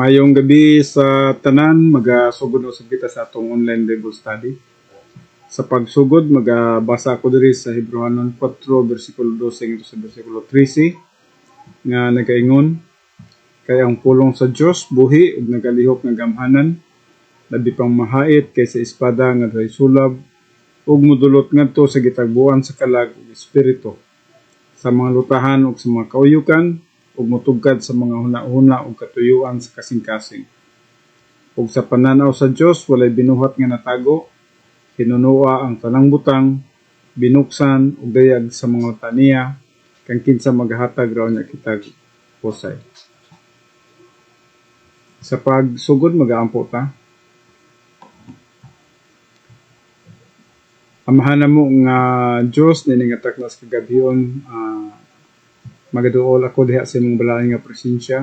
Mayong gabi sa tanan, magasugod sa kita sa atong online Bible study. Sa pagsugod, magabasa ko diri sa Hebrewanon 4, versikulo 12 hangtod sa versikulo 13 nga nagaingon, kay ang pulong sa Dios buhi ug nagalihok nga gamhanan, labi pang mahait kaysa espada nga dry sulab ug modulot ngadto sa gitagbuan sa kalag ug espiritu, sa mga lutahan ug sa mga kauyukan, ug motugkad sa mga hunahuna ug katuyuan sa kasing-kasing. Ug sa pananaw sa Dios walay binuhat nga natago, hinunua ang tanang butang, binuksan ug dayag sa mga taniya, kang kinsa maghatag raw niya kitag husay. Sa pagsugod magaampo ta. Amahan mo nga Dios niningatak nas kagabion, magaduol ako diha sa imong balaod nga presensya.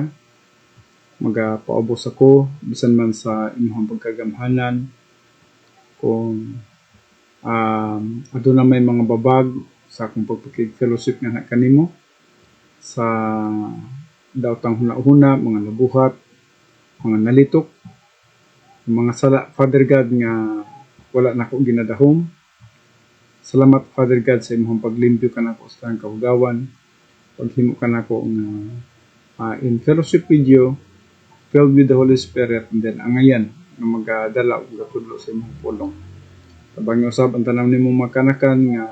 Magapaubos ako bisan man sa imong pagkagamhanan. Kung aduna may mga babag sa akong pagpakig-fellowship nga kanimo sa daotang hunahuna, mga nabuhat, mga nalitok, mga sala, Father God, nga wala na ako ginadahom. Salamat, Father God, sa imong paglimpyo ka nako sa tanang kahugawan, paghimo ka nako nga in fellowship with you, filled with the Holy Spirit, and then angayan na magdala ug gatudlo sa imong pulong. Tabang usab ang tanan nimo makanakan nga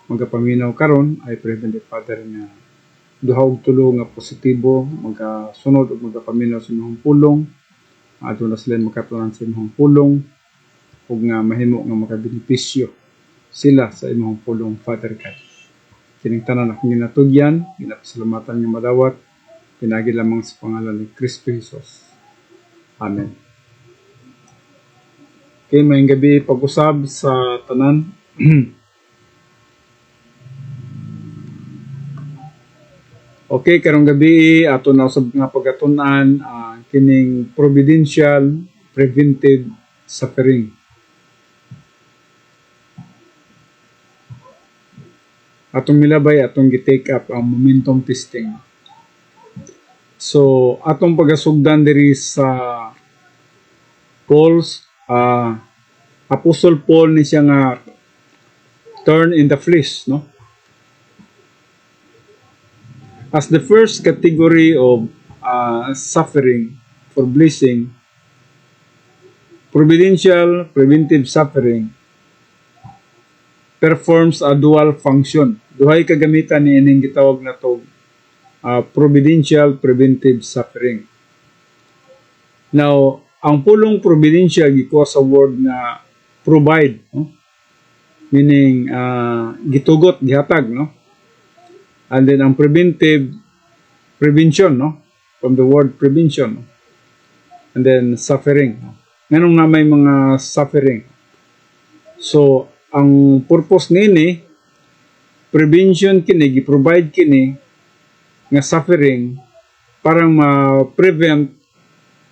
magapaminaw karon, ay pray the Father nga duha og tulo nga positibo magasunod ug magapaminaw sa imong pulong, aduna sila makatunan sa imong pulong ug nga mahimo nga makabenepisyo sila sa imong pulong, Father God. Kining tanan akong ginatugyan, ginapasalamatan nga madawat, pinagi lamang sa pangalan ni Kristo Jesus. Amen. Okay, mayong gabi pag-usab sa tanan. Okay, karong gabi ato na usab nga pagatun-an kining providential preventive suffering. Atong milabay, atong gi-take up ang momentum testing. So, atong pagasugdan diri sa Paul's Apostle Paul ni siya nga turn in the flesh, no? As the first category of suffering for blessing, providential preventive suffering performs a dual function. Duhay kagamitan ni ining gitawag na to providential preventive suffering. Now, ang pulong providential gikuha sa word nga provide, no? Meaning gitugot, gihatag, no? And then ang preventive, prevention, no? From the word prevention, no? And then suffering, no? Nganong na may mga suffering. So, ang purpose nini, prevention kini, gi-provide kini nga suffering para ma-prevent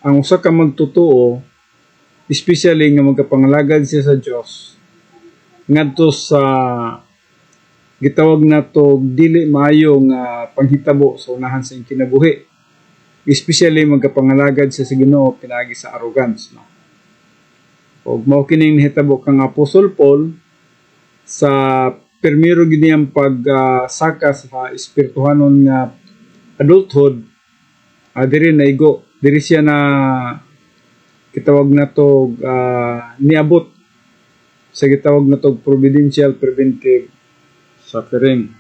ang usa ka magtotoo, especially nga magapangalagad siya sa Dios, ngadto sa gitawag nato dili maayo nga panghitabo sa unahan sa kinabuhi, especially magapangalagad siya sa Ginoo pinaagi sa arrogance, no? Og mao kining nahitabo kang Apostle Paul sa permiro gid niyang pagsaka sa espirituhanon nga adulthood, diri siya na gitawag nato niabot sa gitawag nato providential preventive suffering.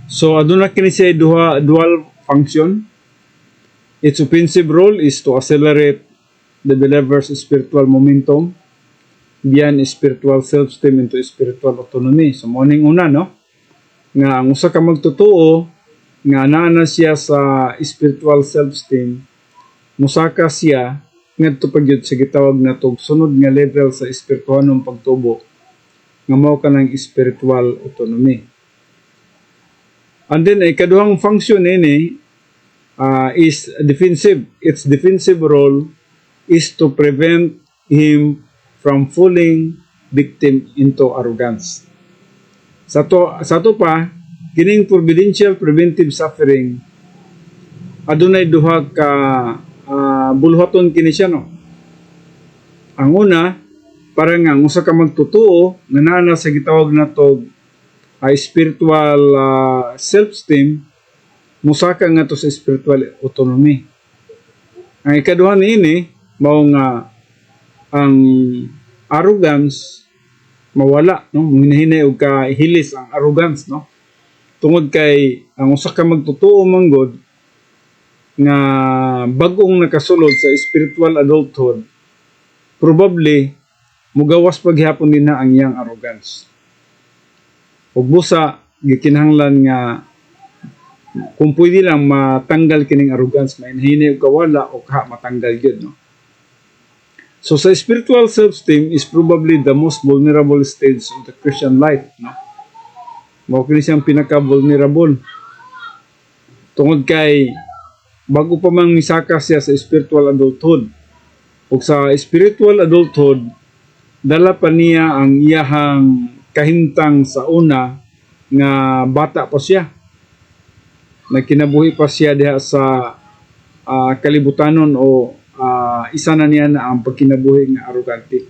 So aduna kini siya dual function. Its offensive role is to accelerate the believer's spiritual momentum beyond spiritual self-esteem into spiritual autonomy. So morning una, no? Nga ang usa ka magtotoo nga anaa na siya sa spiritual self-esteem, musaka siya ngadto pagyud sa gitawag natog sunod nga level sa espirituhanong pagtubo nga mao kanang spiritual autonomy. And then ikaduhang function nini is defensive. Its defensive role is to prevent him from falling victim into arrogance. Sa to pa, kining providential preventive suffering adunay duha ka bulhaton kini siya, no. Ang una, parang nga usa ka magtutuo nga naa sa gitawag nato spiritual self-esteem, musaka nga to sa spiritual autonomy. Ang ikaduha niini mao nga ang arrogance mawala, no, hinahinay og kahilis ang arrogance, no, tungod kay ang usa ka magtutuo manggod nga bagong nakasulod sa spiritual adulthood, probably mugawas paghapon din na ang iyang arrogance. Ug busa gikinahanglan nga kung pwede lang matanggal kining arrogance, mainhinay og kawala o matanggal gyud, no. So sa spiritual self-esteem is probably the most vulnerable stage of the Christian life, no. Mao kini siyang pinaka-vulnerable. Tungod kay bago pa man misaka siya sa spiritual adulthood. Ug sa spiritual adulthood, dala pa niya ang iyahang kahimtang sa una nga bata pa siya. Nagkinabuhi pa siya diha sa kalibutanon o isa na niya na ang pagkinabuhi nga arrogante.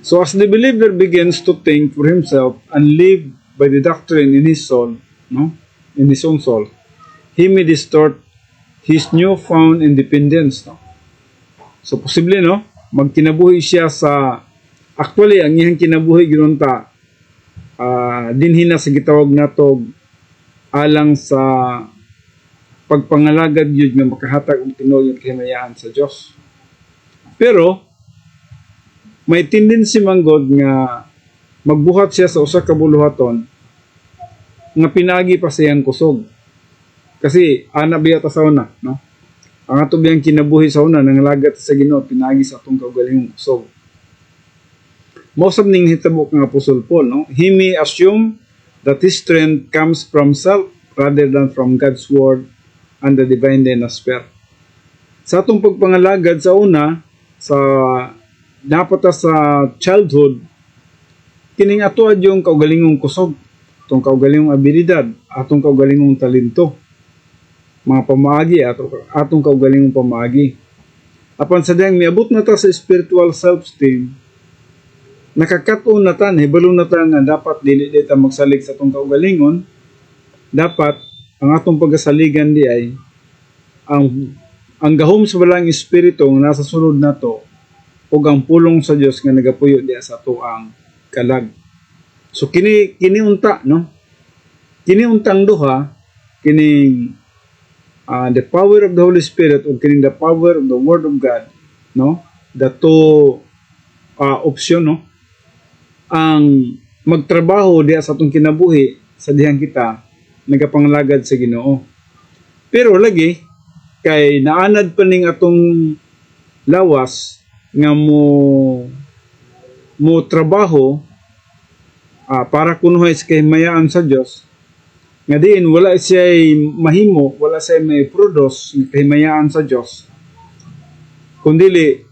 So as the believer begins to think for himself and live by the doctrine in his soul, no, in his own soul, he may distort his newfound independence, no. So posible, no, magkinabuhi siya sa actually ang iyang kinabuhi ginunta dinhi na sa gitawag natog alang sa pagpangalagad yun nga makahatag og tinuod yung kahimayaan sa Dios. Pero may tendency manggod nga magbuhat siya sa usa ka buluhaton nga pinagi pa siyang kusog. Kasi ana biya ta sa una, no? Ang ato biyang kinabuhi sa una nangalagat sa Ginoo pinagi sa atong kaugalingong kusog. Most of ning hitabo nga Apostol Paul, no? He may assume that his strength comes from self rather than from God's word and the divine dynasper. Sa atong pagpangalagad sa una, sa dapat sa childhood, kining ato yung kaugalingong kusog, atong kaugalingong abilidad, atong kaugalingong talento, mga pamaagi, atong kaugalingong pamaagi. Apan sa diyang miabot na ta sa spiritual self-esteem, nakakaton na ta, hibalo na ta nga dapat dili ta magsalig sa atong kaugalingon. Dapat ang atong pagkasaligan di ay ang gahom sa balang espiritu nga nasa sulod nato ug ang pulong sa Dios nga nagapuyo diha sa tuang kalag. So kini unta, no, kini untang duha, kining the power of the Holy Spirit ug kining the power of the Word of God, no, the two option, no, ang magtrabaho diha sa atong kinabuhi sa dihang kita nagapangalagad sa Ginoo. Pero lagi kay naanad pa ning atong lawas nga mo trabaho para kunuhay sa kahimayaan sa Dios, nga diin wala siya mahimo, wala siya may produce ng kahimayaan sa Dios, kundili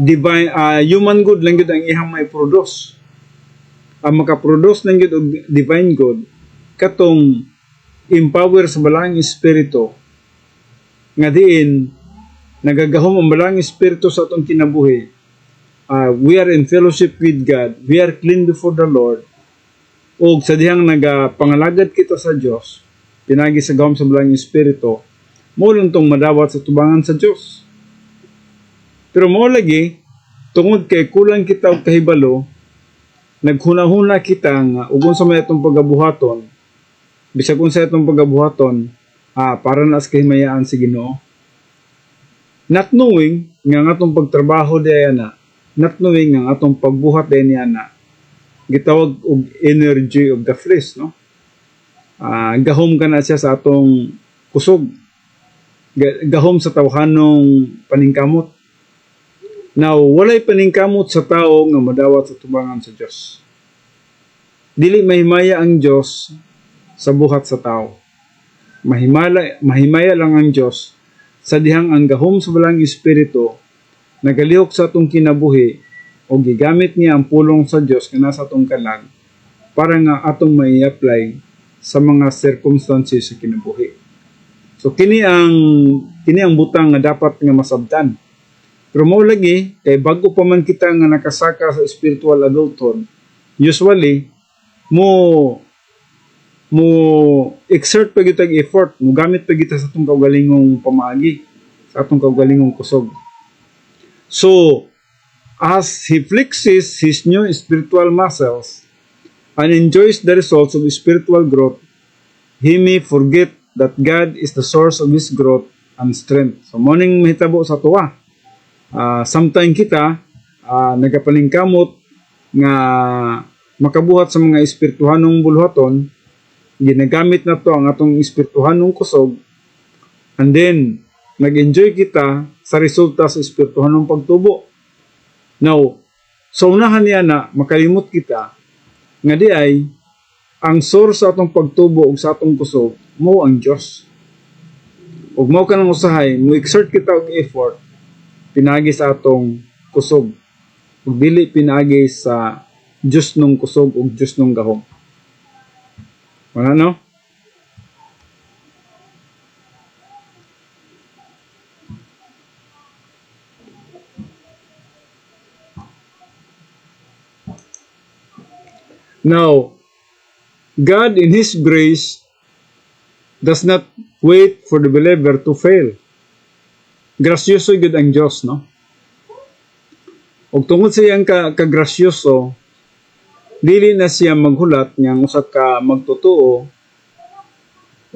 divine human good lang gyud ang ihang may produce. Ang makaproduce lang gyud og divine good katong empower sa balang espiritu nga diin nagagahom ang balang espiritu sa atong kinabuhi. We are in fellowship with God, we are clean before the Lord, ug sa dihang nagapangalagad kita sa Dios pinagi sa gahom sa balang espiritu, mo lang tong madawat sa tubangan sa Dios. Pero mo lagi tungod kay kulang kita og kahibalo, naghuna-huna kita nga ug unsa may atong pagabuhaton, bisag unsa atong pagabuhaton para na sa kahimayaan sa Ginoo. Not knowing nga ang atong pagtrabaho diya na, not knowing nga ang atong pagbuhat diya niya na, gitawag og energy of the flesh, no? Gahom ka na siya sa atong kusog, gahom sa tawhanong paningkamot. Now, walay paningkamot sa tao nga madawat sa tubangan sa Dios. Dili mahimaya ang Dios sa buhat sa tao. Mahimaya lang ang Dios sa dihang ang gahom sa balang espiritu nagalihok sa atong kinabuhi o gigamit niya ang pulong sa Dios nga nasa atong kalag para nga atong may apply sa mga circumstances sa kinabuhi. So kini ang butang nga dapat nga masabtan. Pero mao lagi kay bago pa man kita nga nakasaka sa spiritual adulthood, usually mo exert pa kita effort, mo gamit pa kita sa atong kaugalingong pamaagi, sa atong kaugalingong kusog. So as he flexes his new spiritual muscles and enjoys the results of spiritual growth, he may forget that God is the source of his growth and strength. So morning mahitabo sa tuwa. Sometimes kita nagapalingkamot nga makabuhat sa mga espirituhanong buluhaton, ginagamit na to ang atong espirituhanong kusog, and then nag-enjoy kita sa resulta sa espirituhanong pagtubo. Now, sa unahan niya na makalimot kita nga di ay ang source sa atong pagtubo ug sa atong kusog mo ang Dios. Ug mao kanang usahay, mo exert kita og effort pinagi sa atong kusog. Ug dili pinagi sa Dios nung kusog ug Dios nung gahom. Wala no? Now, God in His grace does not wait for the believer to fail. Grasyoso gud ang Dios, no? Og tungod sa iyang kagrasyoso, dili na siya maghulat niyang usa ka magtotoo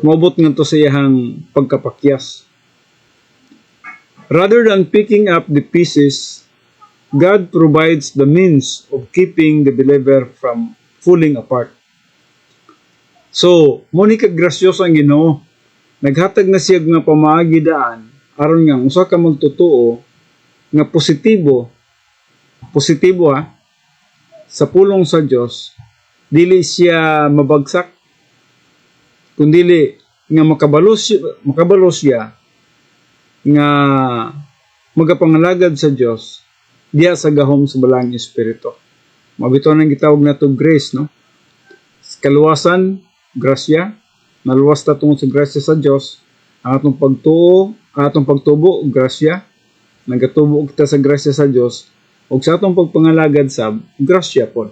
moabot ngadto sa iyang pagkapakyas. Rather than picking up the pieces, God provides the means of keeping the believer from falling apart. So, muni ka grasyoso ang Ginoo. Naghatag na siya nga pamaagi daan aron nga usa ka magtotoo nga positibo sa pulong sa Dios, dili siya mabagsak, kundili nga makabalo siya nga magapangalagad sa Dios diya sa gahom sa balang espiritu. Mabitaw nang gitawag nato grace, no? Kaluwasan, grasya, naluwas ta tungod sa grasya sa Dios. Ang atong pagtubo, grasya, nagatubo kita sa grasya sa Dios, ug sa atong pagpangalagad sa grasya pod.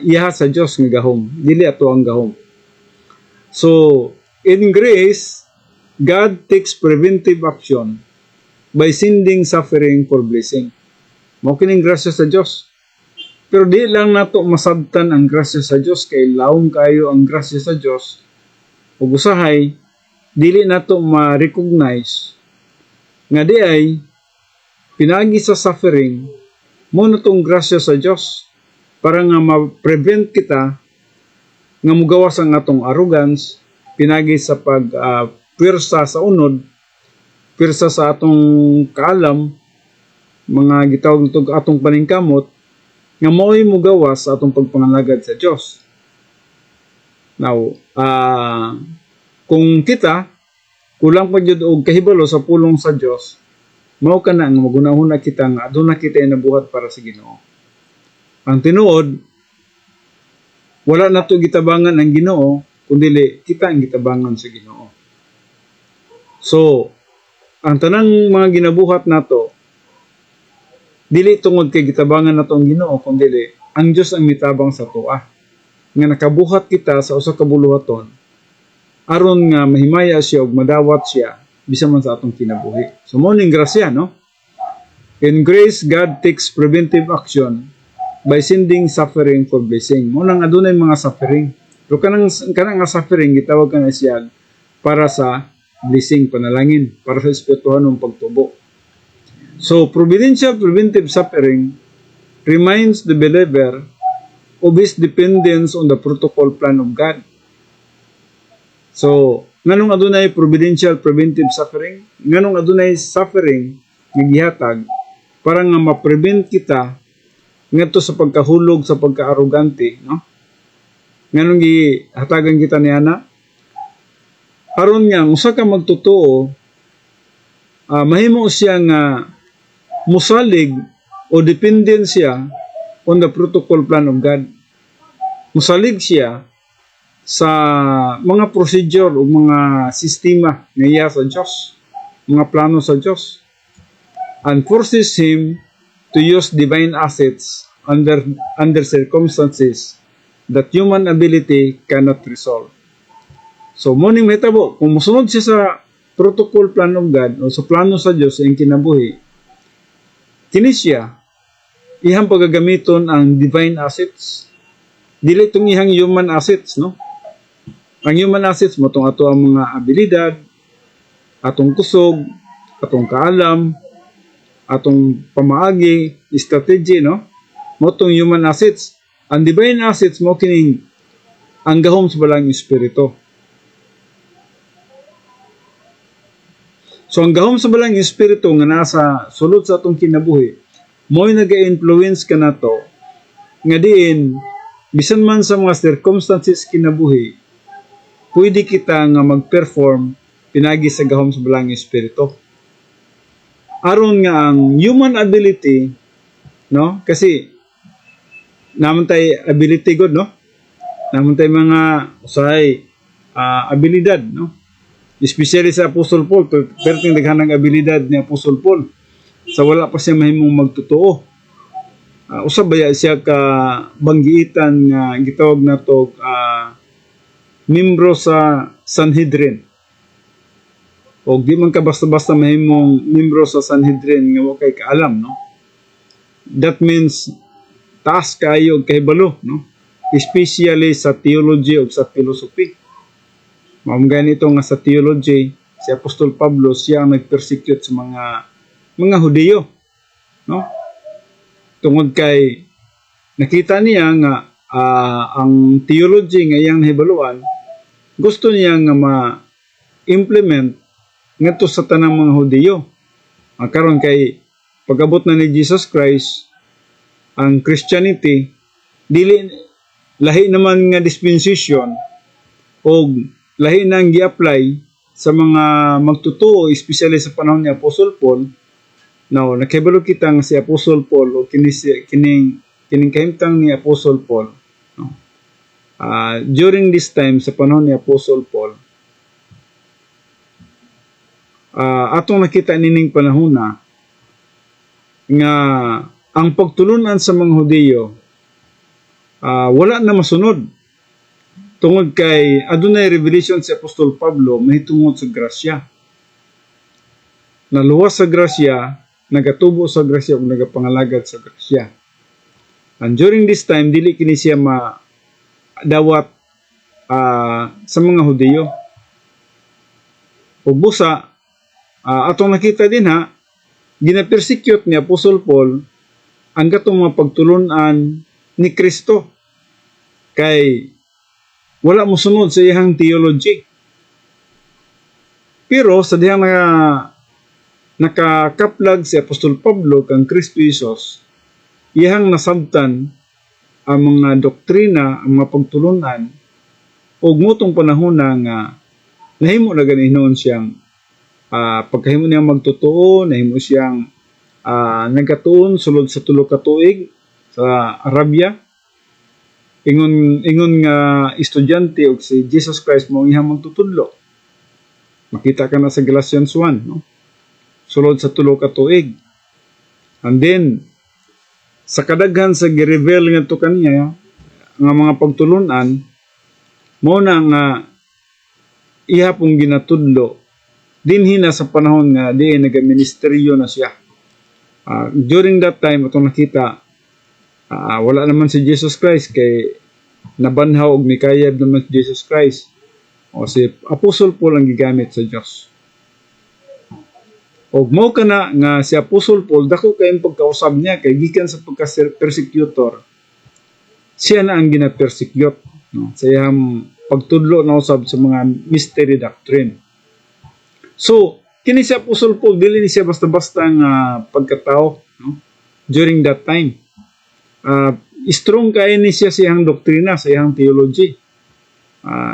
Iha sa Dios nga gahom, dili ato ang gahom. So, in grace, God takes preventive action by sending suffering for blessing. Mao kining grasya sa Dios. Pero di lang nato masabtan ang grasya sa Dios kay lawom kayo ang grasya sa Dios. Ug usahay dili nato ma-recognize nga di ay pinagi sa suffering mo natong grasya sa Dios para nga ma-prevent kita nga mugawas ang atong arrogance, pinagi sa pwersa sa unod, pwersa sa atong kaalam, mga gitawag nitong atong paningkamot, nga mao'y mugawas sa atong pagpangalagad sa Dios. Now, kung kita kulang pa jud og kahibalo sa pulong sa Dios, mao kana nga magunahon na kita nga aduna kita nabuhat para sa Ginoo. Ang tinuod, wala nato gitabangan ang Ginoo kundi kita ang gitabangan sa Ginoo. So, ang tanang mga ginabuhat nato dili tungod kay gitabangan nato ang Ginoo kundi ang Dios ang mitabang sa tuwa nga nakabuhat kita sa usa ka buluhaton aron nga mahimaya siya ug madawat siya bisan man sa atong kinabuhi. So mo ning grasya, no? In grace, God takes preventive action by sending suffering for blessing. Mo nang adunay mga suffering. Pero kanang nga suffering gitawag kana siya para sa blessing, panalangin, para sa espirituhanong pagtubo. So, providential preventive suffering reminds the believer of his dependence on the protocol plan of God. So, nganong adunay providential preventive suffering? Nganong adunay suffering nga gihatag para nga ma-prevent kita ngadto sa pagkahulog, sa pagka-arrogante, no? Nganong gihatagan kita niana? Aron nga usa ka magtotoo, mahimo siya nga musalig o dependent siya on the protocol plan of God. musalig siya sa mga procedure o mga sistema niya sa Diyos, mga plano sa Diyos, and forces him to use divine assets under circumstances that human ability cannot resolve. So, muning mahitabo, kung musunod siya sa protocol plan of God o sa plano sa Diyos sa iyang kinabuhi, kini siya ihang pagagamiton ang divine assets. Dili itong ihang human assets, no? Ang human assets mo itong ato ang mga abilidad, atong kusog, atong kaalam, atong pamaagi, strategy, no? Mo itong human assets. Ang divine assets mo kining ang gahom sa balang espiritu. So ang gahom sa balang espiritu nga nasa sulod sa atong kinabuhi, mo'y nag-influence ka na to, nga diin, bisan man sa mga circumstances kinabuhi, pwede kita nga mag-perform pinagi sa gahom sa balang espiritu. Aron nga ang human ability, no? Kasi naman tayo ability god, no? Naman tayo mga usahay abilidad, no? Especially sa Apostle Paul, perting daghanang abilidad ni Apostle Paul. Sa wala pa siya mahimong magtotoo. Usab baya siya ka banggiitan nga gitawag nato membro sa Sanhedrin. O di man ka basta-basta mahimong membro sa Sanhedrin nga wa kay kaalam, no? That means taas kayo kahibalo, no? Especially sa theology o sa philosophy. Mamgan ito nga sa theology, si Apostol Pablo siya ang nag-persecute sa mga Hudiyo, no? Tungod kay nakita niya nga ang theology nga iyang nahibaluan, gusto niya nga ma-implement ngadto sa tanang mga Hudiyo. Karon kay pag-abot na ni Jesus Christ ang Christianity, dili lahi naman nga dispensation o lahi nang gi-apply sa mga magtutuo, especially sa panahon ni Apostle Paul. Now, nakahibalo kita nga si Apostle Paul o kining kahimtang ni Apostle Paul, no? During this time, sa panahon ni Apostle Paul, atong nakita nining panahon na nga ang pagtulunan sa mga Hudiyo wala na masunod. Tungod kay adunay revelation si Apostol Pablo mahitungod sa grasya. Naluwas sa grasya, nagatubo sa grasya ug nagapangalagad sa grasya. And during this time dili kini siya madawat sa mga Hudiyo. Ug busa atong nakita din gina-persecute ni Apostol Paul ang gatong mga pagtulunan ni Kristo kay wala mo sunod sa iyang theology. Pero sa dihang nakakaplag si Apostol Pablo kang Kristo Jesus, iyang nasabtan ang mga doktrina, ang mga pagtulunan, ug mutong panahon nga nahimo na ganinon siyang pagkahimo niya magtotoo, nahimo siyang nagkatuon sulod sa 3 ka tuig sa Arabia. Ingon nga estudyante og si Jesus Christ mo ihang magtutudlo. Makita ka na sa Galatians 1, no? Sulod sa 3 ka tuig. And then sa kadaghan sa gi-reveal ngadto kaniya nga mga pagtulunan, mo na nga iha pong ginatudlo dinhi na sa panahon nga diin nagaministeryo na siya. During that time atong nakita wala naman si Jesus Christ kay nabanhaw og mikayab naman si Jesus Christ. O si Apostle Paul ang gigamit sa Dios. Og mao kana nga si Apostle Paul dako kay pagkausab niya kay gikan sa pagka-persecutor. Siya na ang gina-persecute, no? Sa iyang pagtudlo na usab sa mga mystery doctrine. So, kini si Apostle Paul dili ni siya basta-basta nga pagkatao, no? During that time. Strong kay ni siya sa iyang doktrina, sa iyang theology.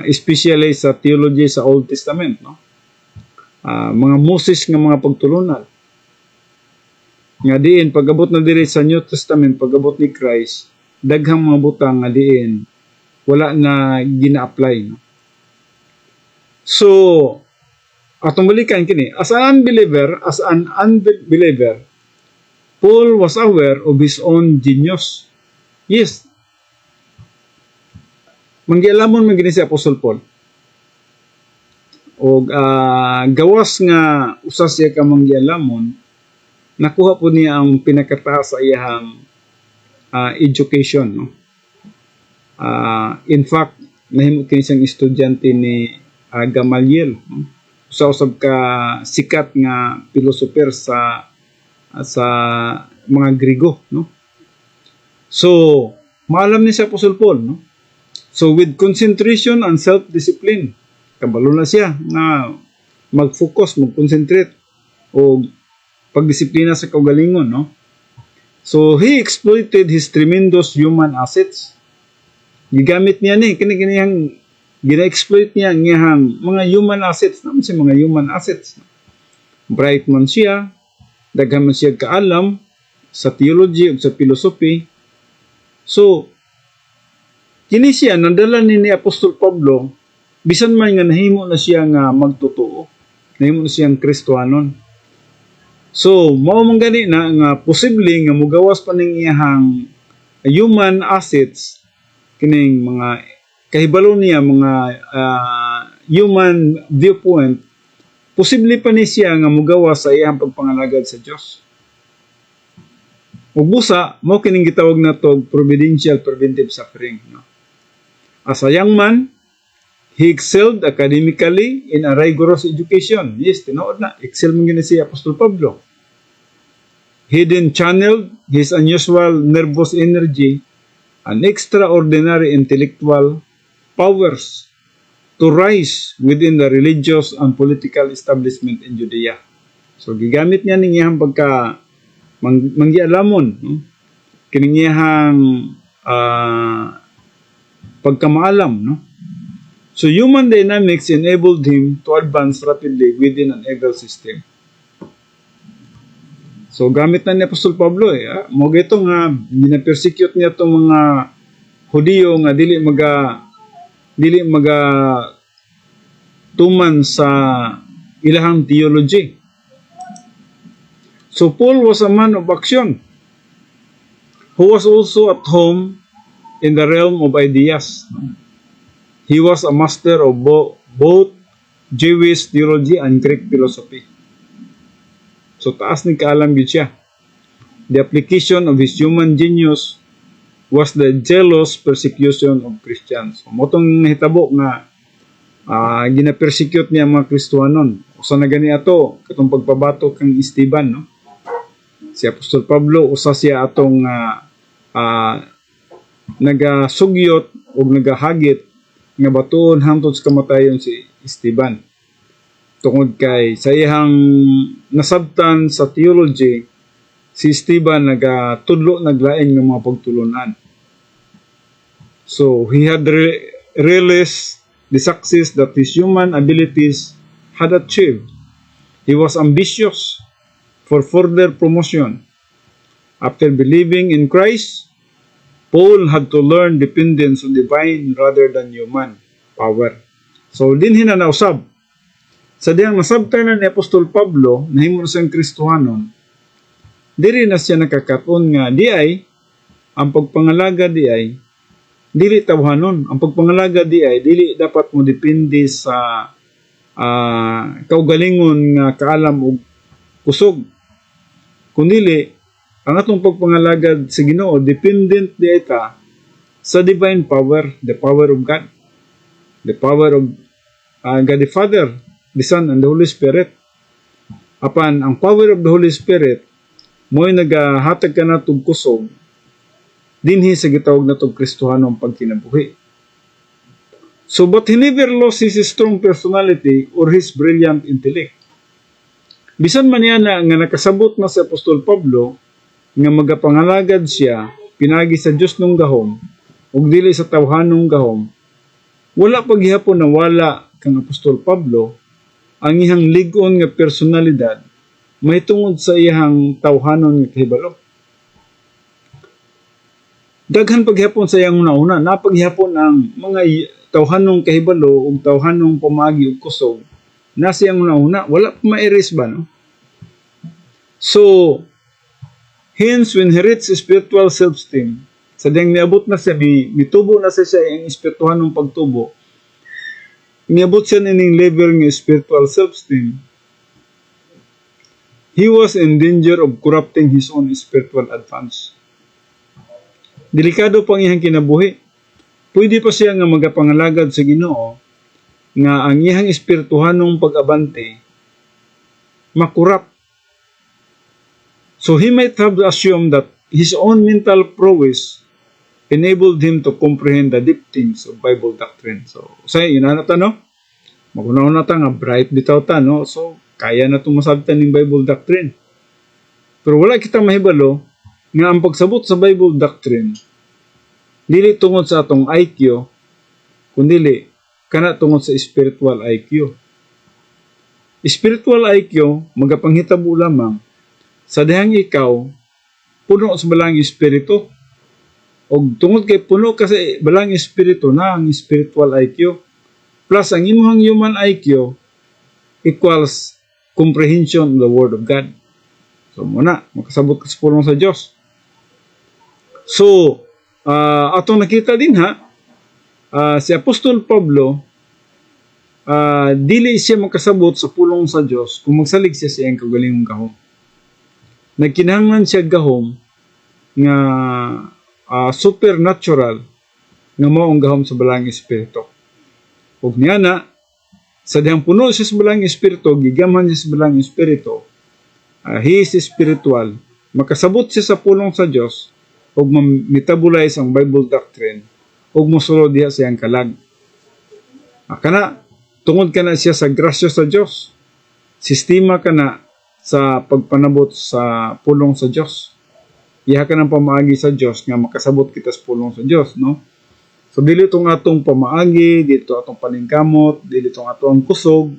Especially sa theology sa Old Testament, no? Mga Moses nga mga pagtulunan. Nga diin, pag-abot na diri sa New Testament, pag-abot ni Christ, daghang mga butang nga diin, wala na gina-apply. No? So, atong balikan kini, as an unbeliever, Paul was aware of his own genius. Yes, manggialamon man gini si Apostle Paul. O gawas nga usa siya ka manggialamon, nakuha po niya ang pinakataas sa iyang education. No? In fact, nahimo kini siyang estudyante ni Gamaliel. No? Usab ka sikat nga pilosoper sa mga Grigo. No? So, maalam ni si Apostle Paul. No? So, with concentration and self-discipline, kabalo na siya na mag-focus, mag-concentrate o pagdisiplina sa kaugalingon. No? So, he exploited his tremendous human assets. Gigamit niya ni, kini-kinihang gina-exploit niya ngayang mga human assets. Naman siya mga human assets. Bright man siya, daghan man siya kaalam sa theology o sa philosophy. So, kini siya, nadala ni Apostol Pablo, bisan man nga nahimo na siya nga magtotoo, nahimo na siyang Kristohanon. So, mao man gani na nga posible nga mugawas pa ning iyang human assets kining mga kahibalo niya mga human viewpoint, posible pa ni siya nga mugawas sa iyang pagpangalagad sa Dios. Ug busa mao kining gitawag nato providential preventive suffering. No? As a young man, he excelled academically in a rigorous education. Yes, tinuod na. Excel man gini si Apostol Pablo. He then channeled his unusual nervous energy and extraordinary intellectual powers to rise within the religious and political establishment in Judea. So, gigamit niya ning iyang pagka manggialamon, no? Kining iyang pagkamaalam, no? So, human dynamics enabled him to advance rapidly within an evil system. So, gamit na ni Apostol Pablo, mo gito nga, gina-persecute niya itong mga Hudiyo nga dili maga tuman sa ilahang theology. So, Paul was a man of action who was also at home in the realm of ideas. He was a master of both Jewish theology and Greek philosophy. So, taas ni kaalam yun siya. The application of his human genius was the jealous persecution of Christians. So, motong hitabo nga gina-persecute niya mga Kristohanon. Usa na gani ato, katong pagpabato kang Esteban, no? Si Apostol Pablo, usa siya atong nagasugyot o nagahagit nga batuon hangtod sa kamatayon si Esteban. Tungod kay sa iyang nasabtan sa theology, si Esteban nagatudlo naglaing ng mga pagtulunan. So, he had realized the success that his human abilities had achieved. He was ambitious for further promotion. After believing in Christ, Paul had to learn dependence on divine rather than human power. So, dinhin na nausab. Sa diyang nasabtan na ni Apostol Pablo, nahimo na siyang Kristohanon, diri na siya nakakaton nga di ay ang pagpangalaga di ay dili tawhanon. Ang pagpangalaga di ay dili dapat mo depende sa kaugalingon nga kaalam og kusog. Kundili ang atong pagpangalagad sa Ginoo dependent di ita sa divine power, the power of God. The power of God the Father, the Son, and the Holy Spirit. Apan ang power of the Holy Spirit mo'y nagahatag ka na itong kusog, dinhi sa gitawag na itong Kristohanong pagkinabuhi. So, but he never lost his strong personality or his brilliant intellect. Bisan man yan nga nakasabot na si Apostol Pablo, nga magapangalagad siya, pinagi sa Diyos nung gahom, ug dili sa tawhanong gahom, wala paghihapon na wala kang Apostol Pablo, ang ihang ligon nga personalidad, may tungod sa iyang tawhanon nga kahibalo. Daghan paghapon sa iyang una napaghapon ang mga tawhanong kahibalo ug tawhanong pamagi ug kusog na siyang una wala pa ma-erase ba no? So hence when he reached spiritual self-esteem, sa diyang niabot na siya, mitubo na siya ang espirituhanong pagtubo, niabot siya nining level ng spiritual self-esteem, he was in danger of corrupting his own spiritual advance. Delikado pang iyang kinabuhi. Pwede pa siya nga magapangalagad sa Ginoo nga ang iyang espirituhanong pag-abante makurap. So he might have assumed that his own mental prowess enabled him to comprehend the deep things of Bible doctrine. So, yun na ta, no? Magunaw na ta nga, bright bitaw ta, no? So, kaya na itong masabtan ng Bible doctrine. Pero wala kita mahibalo nga ang pagsabot sa Bible doctrine, dili tungod sa atong IQ, kundili, kana tungod sa spiritual IQ. Spiritual IQ, magapanghitabo lamang, sa dihang ikaw, puno sa balang espiritu. O tungod kay puno kasi balang espiritu na ang spiritual IQ. Plus, ang imong human IQ equals comprehension of the Word of God. So, muna, makasabot ka sa pulong sa Diyos. So, atong nakita din ha, si Apostol Pablo, dili siya makasabot sa pulong sa Diyos kung magsalig siya sa iyang kagalingong gahom. Nagkinahanglan siya gahom nga supernatural nga mao ang gahom sa balang espiritu. Ug niya na sa dihang puno siya sa balang espiritu, gigamhan siya sa balang espiritu, he is spiritual, makasabot siya sa pulong sa Dios ug metabolize ang Bible doctrine ug mosulod diha sa iyang kalag. Kana tungod kana siya sa grasya sa Dios, sistema kana sa pagpanabot sa pulong sa Diyos. Iha ka ng pamaagi sa Diyos nga makasabot kita sa pulong sa Diyos, no? So, dili itong atong pamaagi, dili itong atong paningkamot, dili itong atong kusog,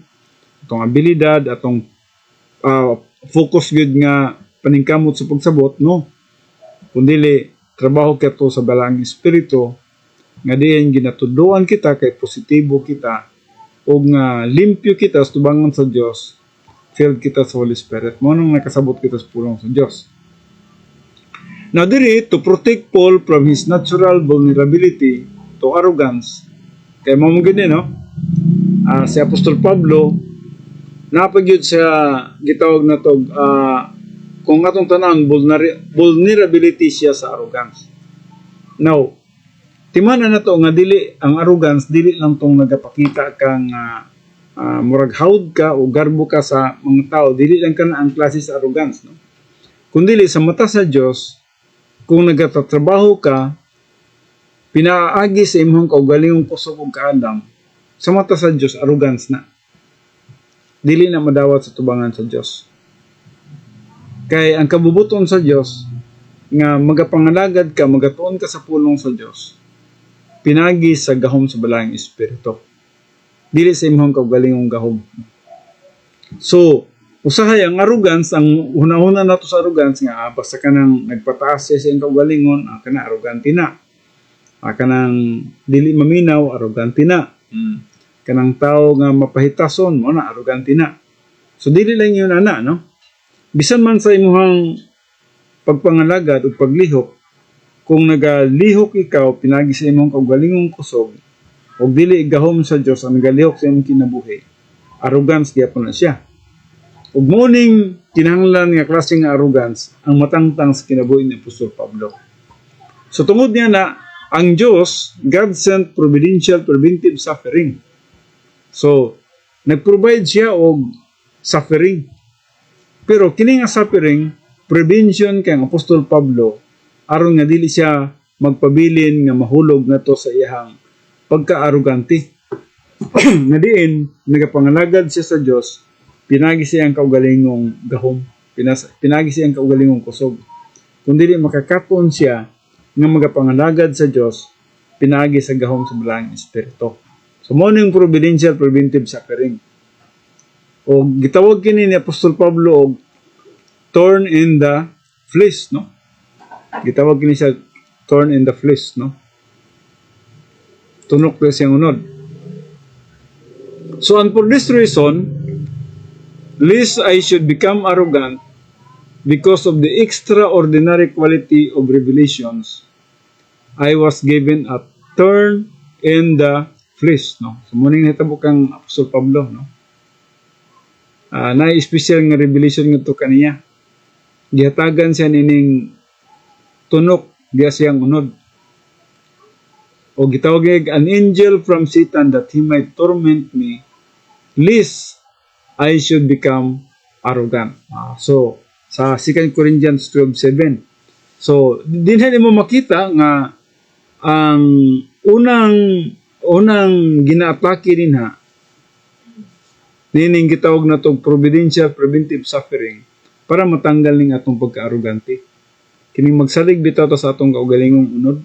atong abilidad, atong focus good nga paningkamot sa pagsabot, no? Kundili, trabaho kato sa balang espiritu, nga diyan ginatuduan kita kay positibo kita, o nga limpyo kita sa tubangan sa Diyos, filled kita sa Holy Spirit. Mo nung nakasabot kita sa pulong sa Diyos. Now, diri, to protect Paul from his natural vulnerability to arrogance, kaya mo gani, no? Si Apostol Pablo, napagyud siya gitawag na to, kung atong tanan, vulnerability siya sa arrogance. Now, timanan na to nga dili, ang arrogance, dili lang tong nagapakita kang murag hawd ka o garbo ka sa mga tao, dili lang ka na ang klase sa arrogance, no? Kundili sa mata sa Diyos, kung nagtatrabaho ka, pinaagi sa imong kaugalingong kusog ug kaadam, sa mata sa Diyos, arrogance na. Dili na madawat sa tubangan sa Diyos. Kay ang kabubuton sa Diyos, nga magapangalagad ka, magatuon ka sa pulong sa Diyos, pinagi sa gahom sa balang espiritu. Dili sa imong kaugalingong gahom. So, usahay ang arrogance, ang una-una nato sa arrogance nga basta ka nang nagpataas siya sa iyong kaugalingon, kana arrogante na. Kanang dili maminaw, arrogante na. Kanang tao nga mapahitason, mo na arrogante na. So dili lang yun ana, no? Bisan man sa imong pagpangalagad o paglihok, kung nagalihok ikaw pinagi sa imong kaugalingong kusog, o dili gahom sa Diyos ang galihok sa imong kinabuhi, arrogance gyapon na siya. Ug morning kinahanglan nga klase nga arrogance ang matangtang sa kinabuhi ni Apostol Pablo. So tungod niya na ang Diyos, God sent providential preventive suffering. So nag-provide siya og suffering. Pero kini nga suffering prevention kay ang Apostol Pablo aron nga dili siya magpabilin nga mahulog nato sa iyang pagka-arrogante. Nga diin, nagapangalagad siya sa Diyos, pinagi siya ang kaugalingong gahom, pinagi siya ang kaugalingong kusog. Kung dili makakaton siya nga magapangalagad sa Diyos, pinagi sa gahom sa balang espiritu. So, mo yung providential preventive suffering. O gitawag kini ni Apostol Pablo og thorn in the flesh, no? Gitawag kini siya thorn in the flesh, no? Tunok na siyang unod. So, and for this reason, lest I should become arrogant because of the extraordinary quality of revelations, I was given a thorn in the flesh, no? So, muning hitabo kang Apostol Pablo, no? Na-special nga revelation nga to kaniya. Gihatagan siya nining tunok diya siyang unod. O gitawag an angel from Satan that he might torment me, lest I should become arrogant. So, sa 2 Corinthians 12:7. So, dinhan mo makita nga ang unang ginaatake dinha nining gitawag na tong providential preventive suffering para matanggal ning atong pagka-arrogante. Kining magsalig bitaw ta sa atong kaugalingong unod.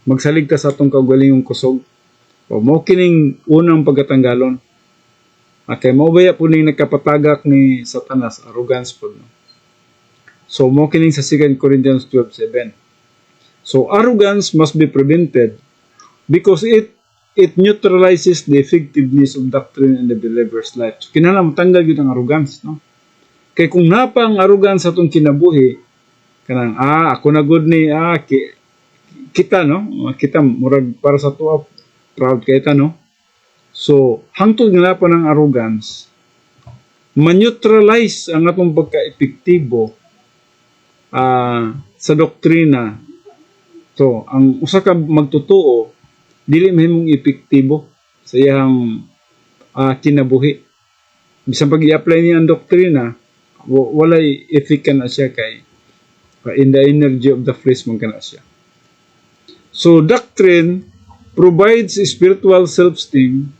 Magsalig ta sa atong kaugalingong kusog. O mo kining unang pagkatanggalon. Okay, mo baya po ning nakapatagak ni Satanas, arrogance po. No? So mo kining sa 2 Corinthians 12:7. So arrogance must be prevented because it neutralizes the effectiveness of doctrine in the believer's life. So kinahanglan matanggal gyud ang arrogance, no? Kay kung napa ang arrogance sa atong kinabuhi, kanang ako na good ni kita, no? Kita murag para sa tuwa proud kay ta, no? So hangtod nga napa ng arrogance, ma-neutralize ang atong pagka-epektibo sa doktrina. So ang usa ka magtutuo dili mahimong epektibo sa iyang kinabuhi. Bisan pag i-apply niya ang doktrina, walay effect na siya kay in the energy of the flesh man kana siya. So doctrine provides spiritual self-esteem,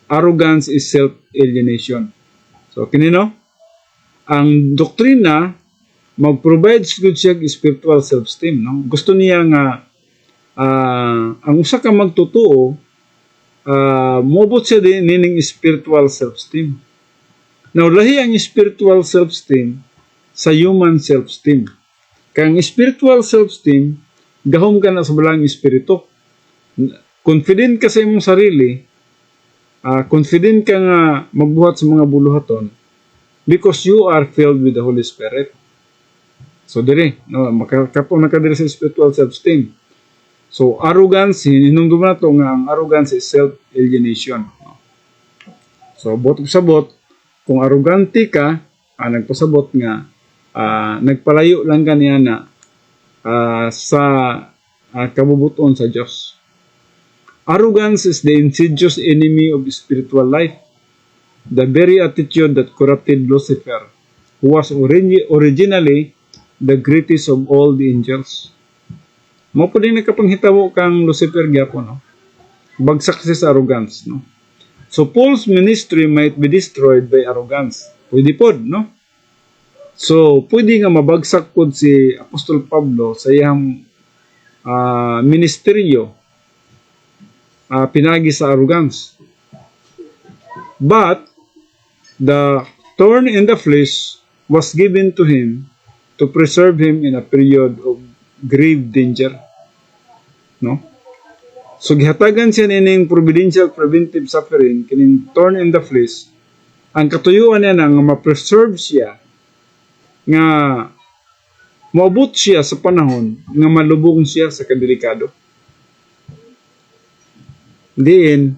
arrogance is self-alienation. So kinino? Ang doktrina mag-provide good siya spiritual self-esteem, no? Gusto niya nga ang usa ka magtutuo mobot siya din nining spiritual self-esteem. Now, lahi ang spiritual self-esteem sa human self-esteem. Kaya ang spiritual self-esteem, gahom ka na sa balang espiritu. Confident ka sa imong sarili, confident ka nga magbuhat sa mga buluhaton because you are filled with the Holy Spirit. So, dire, no, makakapong nakadire sa spiritual self-esteem. So, arrogance, hinunong na ito nga ang arrogance is self-alienation. So, sabot, kung arrogante ka, nagpasabot nga, nagpalayo lang ka niya na sa kabubuton sa Diyos. Arrogance is the insidious enemy of spiritual life. The very attitude that corrupted Lucifer, who was originally the greatest of all the angels. Mo po din nagkapanghitabo kang Lucifer gyapon, no? Bagsak siya sa arrogance, no? So Paul's ministry might be destroyed by arrogance. Pwede po, no? So pwede nga mabagsak po si Apostol Pablo sa iyang ministeryo pinagi sa arrogance. But the thorn in the flesh was given to him to preserve him in a period of grave danger. No? So gihatagan siya nining providential preventive suffering, kining thorn in the flesh. Ang katuyuan niya na nga ma-preserve siya, nga maabot siya sa panahon nga malubong siya sa kadelikado. Diin,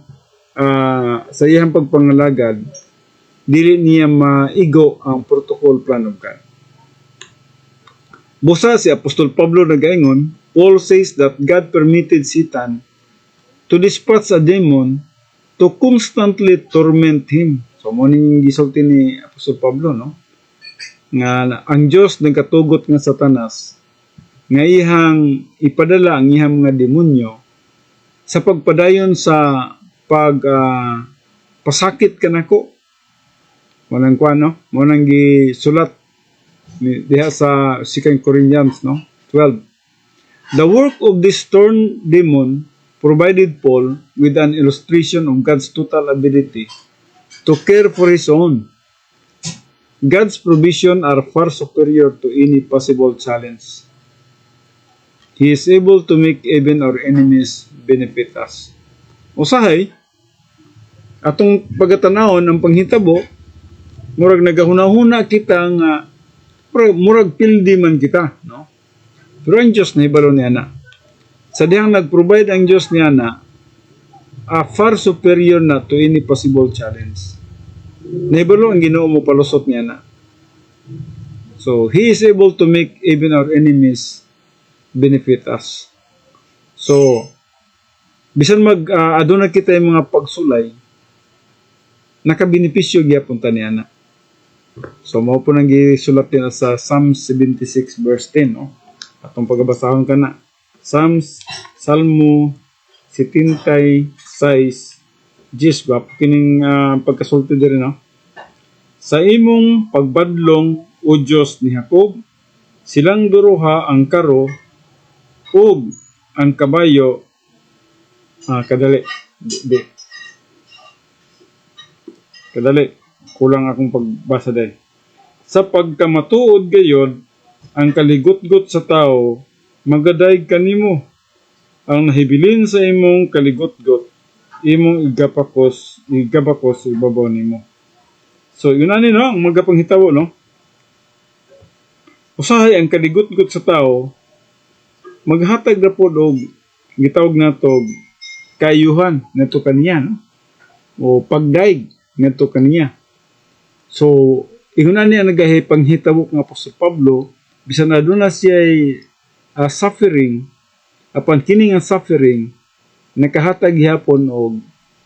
sa iyang pagpangalagad, dili niya maigo ang protocol plan of God. Busa si Apostol Pablo nagaingon, Paul says that God permitted Satan to dispatch a demon to constantly torment him. So, muning gisulti ni Apostol Pablo, no? Nga ang Diyos nagkatugot nga Satanas, nga ihang ipadala ang ihang mga demonyo sa pagpadayon sa pasakit kanako. Munang kuan, no? Munang gisulat diha sa 2 Corinthians, no? 12. The work of this thorn demon provided Paul with an illustration of God's total ability to care for his own. God's provision are far superior to any possible challenge. He is able to make even our enemies benefit us. Usahay, atong pagatanawon ang panghitabo, murag nagahuna-huna kita nga, murag pildi man kita, no? Pero ang Diyos na ibalo niya na. Sa dihang nag-provide ang Diyos niya na, far superior na to any possible challenge. Naibalo ang Ginoo mo palusot niya na. So, He is able to make even our enemies benefit us. So, bisan aduna kita yung mga pagsulay, nakabenepisyo gyapon ta niya na. So, mao po nang gisulat din sa Psalm 76 verse 10, no? Atong pagbasahon ka na. Salmo 76, Jis, ba? Kining pagkasulti din, no? Sa imong pagbadlong, O Diyos ni Jacob, silang duruha ang karo, ug ang kabayo, kadali, kadali, kulang akong pagbasa day. Sa pagkamatuod gayod, ang kaligot-got sa tao, magadayg kanimo. Ang nahibilin sa imong kaligot-got, imong igabakos ibabaw nimo. So, yun na no, ang magapanghitabo, no? Usahay ang kaligot-got sa tao, maghatag na po og gitawag na to kayuhan nato kaniya, no? O pagdaig nato kaniya. So, ingon niya nagahi panghitabo ng Apostol Pablo, bisan na doon na siya suffering, apan kining ang suffering, nakahatag hapon og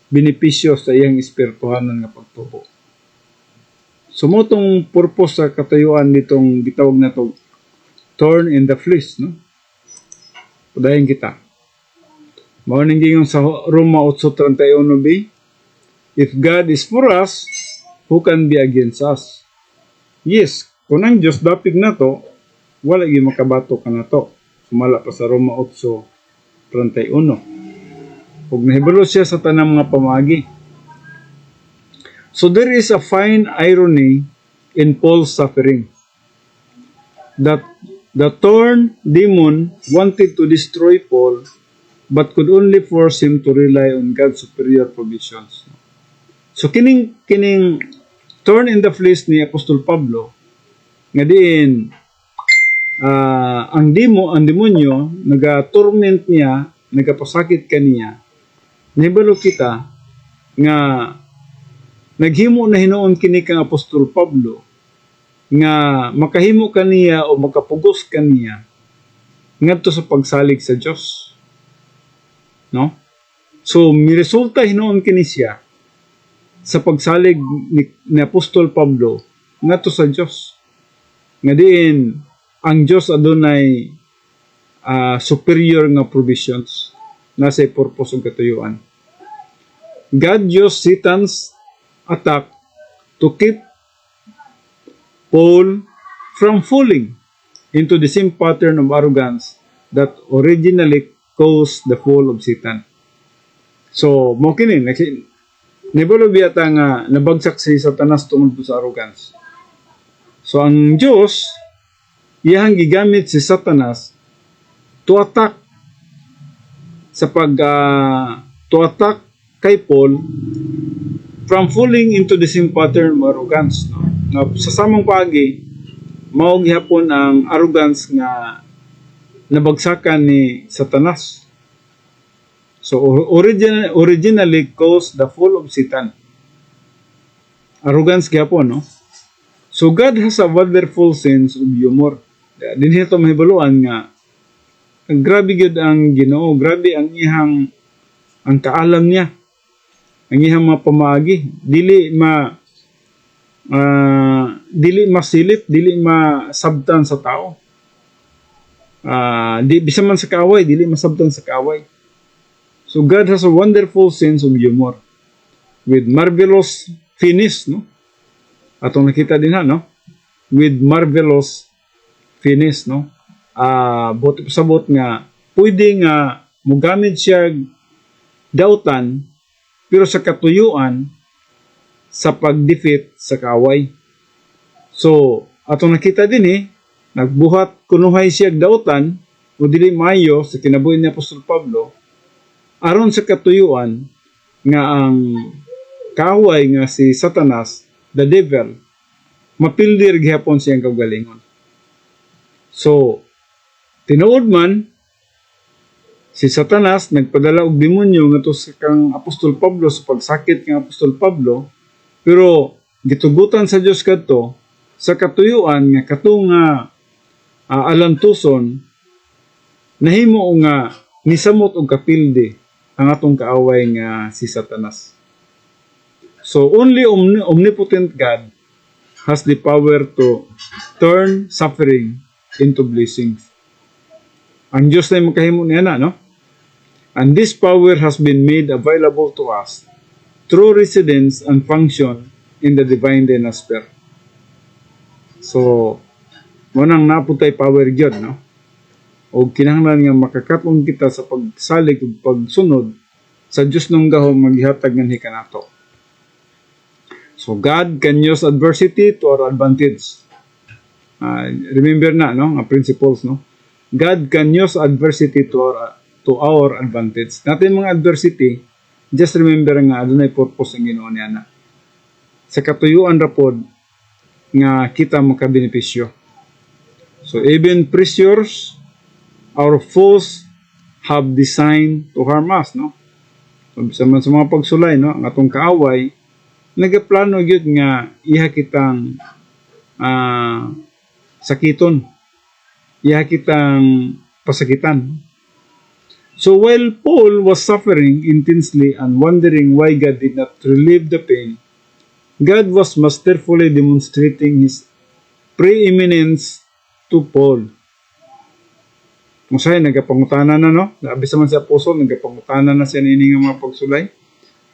benepisyo sa iyang espirituhanan nga pagtubo. So, mo tong purpose sa katayuan nitong gitawag na to thorn in the flesh, no? Udahin kita. Mauning gingon sa Roma 8:31b, if God is for us, who can be against us? Yes, kung ang Diyos dapig na to, wala yung makabato ka na to. Sumala pa sa Roma 8:31. Huwag nahibalo siya sa tanang mga pamagi. So there is a fine irony in Paul's suffering. That the thorn demon wanted to destroy Paul, but could only force him to rely on God's superior provisions. So kining thorn in the flesh ni Apostol Pablo, nga diin ang demonyo naga-torment niya, nagapasakit kaniya. Nahibalo kita nga naghimo na hinuon kini kang Apostol Pablo nga makahimo kaniya o makapugos kaniya ngadto sa pagsalig sa Dios. No? So miresulta hinuon kini siya sa pagsalig ni Apostol Pablo ngadto sa Dios. Nga diin ang Dios adunay superior nga provisions na sa purpose ug katuyuan. God used Satan's attack to keep Paul from falling into the same pattern of arrogance that originally caused the fall of Satan. So, mo kini nibalo biyata nga nabagsak si Satanas tungod sa arrogance. So, ang Diyos iyang gigamit si Satanas to attack to attack kay Paul from falling into the same pattern of arrogance. No? Sa samang pagi, mao gihapon ang arrogance nga nabagsakan ni Satanas. So, originally caused the fall of Satan. Arrogance gihapon, no? So, God has a wonderful sense of humor. Dinhi ito mahibaluan nga, grabe gyud ang Ginoo, grabe ang ang kaalam niya. Ang iyang mga pamaagi, dili masilip, dili masabtan sa tao. Bisa man sa kaaway, dili masabtan sa kaaway. So God has a wonderful sense of humor with marvelous finish, no? Atong nakita din no? With marvelous finish, no? Bot pasabot nga pwede nga mogamit siya dautan pero sa katuyuan sa pag-defeat sa kaaway. So, atong nakita din nagbuhat kunuhay siya dautan o dili maayo sa kinabuhi ni Apostol Pablo aron sa katuyuan nga ang kaaway nga si Satanas, the devil, mapildir gihapon siyang kaugalingon. So, tinuod man si Satanas nagpadala og demonyo ngadto sa kang Apostol Pablo sa pagsakit kang Apostol Pablo, pero gitugutan sa Dios kadto sa katuyuan nga katong alantuson nahimo nga nisamot og kapildi ang atong kaaway nga si Satanas. So only omnipotent God has the power to turn suffering into blessings. Ang Diyos na makahimo niya no? And this power has been made available to us through residence and function in the divine dynasty. So, munang naputay power gyud no? O kinahanglan nga makakatong kita sa pagsalig ug pagsunod sa Dios nung gahom maghihatag nganhi kanato. So God can use adversity to our advantage. Remember na no, ang principles no. God can use adversity to our advantage. Natin mga adversity, just remember nga adunay purpose ang Ginoo niya na. Sa katuyuan ra pod nga kita makabenepisyo. So even pressures our foes have designed to harm us, no? So, sa mga pagsulay, no? Ang atong kaaway, nagaplano gyud nga iha kitang sakiton. Iha kitang pasakitan. So while Paul was suffering intensely and wondering why God did not relieve the pain, God was masterfully demonstrating His preeminence to Paul. Kung sa'yo, nagapangutana na, no? Abis naman si Apostol, nagapangutana na siya nini nga mga pagsulay.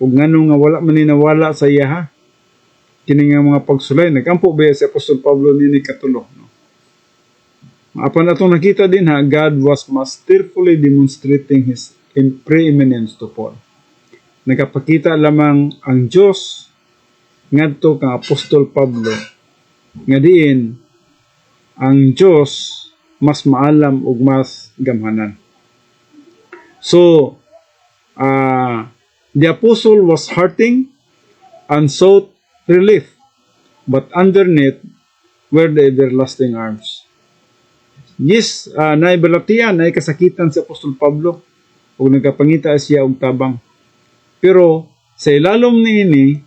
Kung ngano nga wala maninawala sa iya, ha? Kini nga mga pagsulay, nagampo ba si Apostol Pablo nini katulo, no? Apan atong nakita din ha, God was masterfully demonstrating His preeminence to Paul. Nagapakita lamang ang Diyos ngadto kang Apostol Pablo nga diin ang Diyos mas maalam ug mas gamhanan. So, the apostle was hurting and sought relief, but underneath were the everlasting arms. Yes, naibalatian, kasakitan si Apostol Pablo ug nagapangita siya og tabang. Pero sa ilalom niini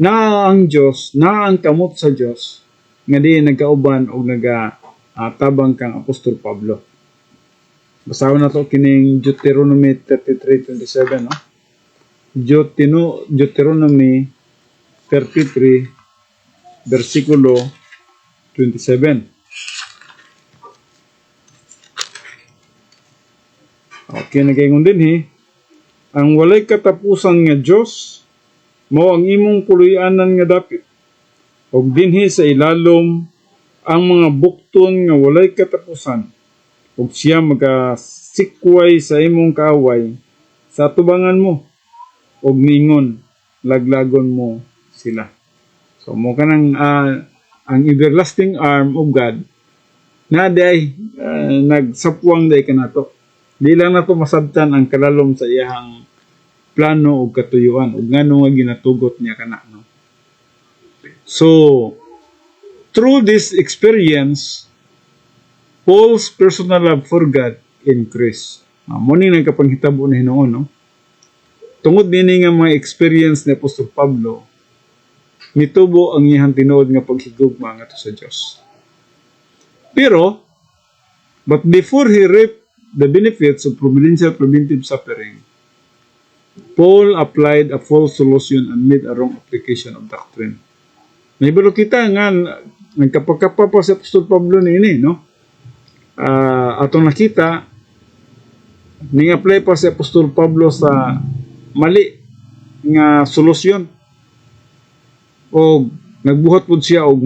na ang Dios, na ang kamot sa Dios nga di nagkauban og tabang kang Apostol Pablo. Basahon na to kining Deuteronomy 33:27, no? Deuteronomy 33 versikulo 27. Okay, nagaingon din ang walay katapusan nga Dios mao ang imong puloy-anan nga dapit. Og dinhi sa ilalom ang mga bukton nga walay katapusan, ug siya magasikway sa imong kaaway sa tubangan mo, ug ningon laglagon mo sila. So mo kanang ang everlasting arm of God na day nagsapwang day kanato. Di lang nato masabtan ang kalalom sa iyang plano ug katuyuan ug ngano nga ginatugot niya kana, no? So through this experience, Paul's personal love for God increased. Muna yung nagkapanghitabo na hinoon, no? Tungod din nga mga experience ni Apostol Pablo, mitubo ang iyang tinuod nga paghigugma nga to sa Diyos. Pero, but before he reaped the benefits of providential preventive suffering, Paul applied a false solution and made a wrong application of doctrine. Naibalo kita nga nagkapagkapa pa si Apostol Pablo niini, no? Atong nakita ning-apply pa si Apostol Pablo sa mali nga solusyon o nagbuhat pud siya og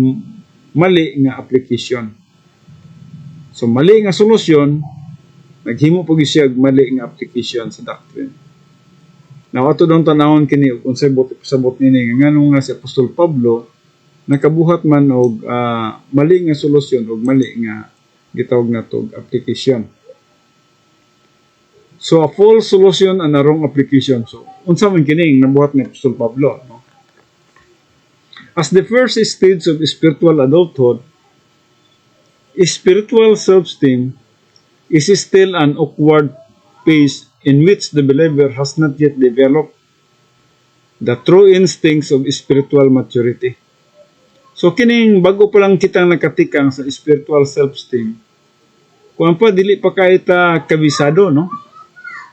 mali nga application. So mali nga solusyon, naghimo pud siya og mali nga application sa doctrine. Now ato dong tanawon kini kung sabot nini ngano nga si Apostol Pablo nakabuhat man og mali nga solusyon og mali nga gitawag natog application. So a false solution and a wrong application. So unsa man kining nabuhat ni Apostol Pablo, no? As the first stage of spiritual adulthood, spiritual self-esteem is still an awkward phase in which the believer has not yet developed the true instincts of spiritual maturity. So kining bago pa lang kitang nakatikang sa spiritual self-esteem, kung pa dili pa kayo ta kabisado, no?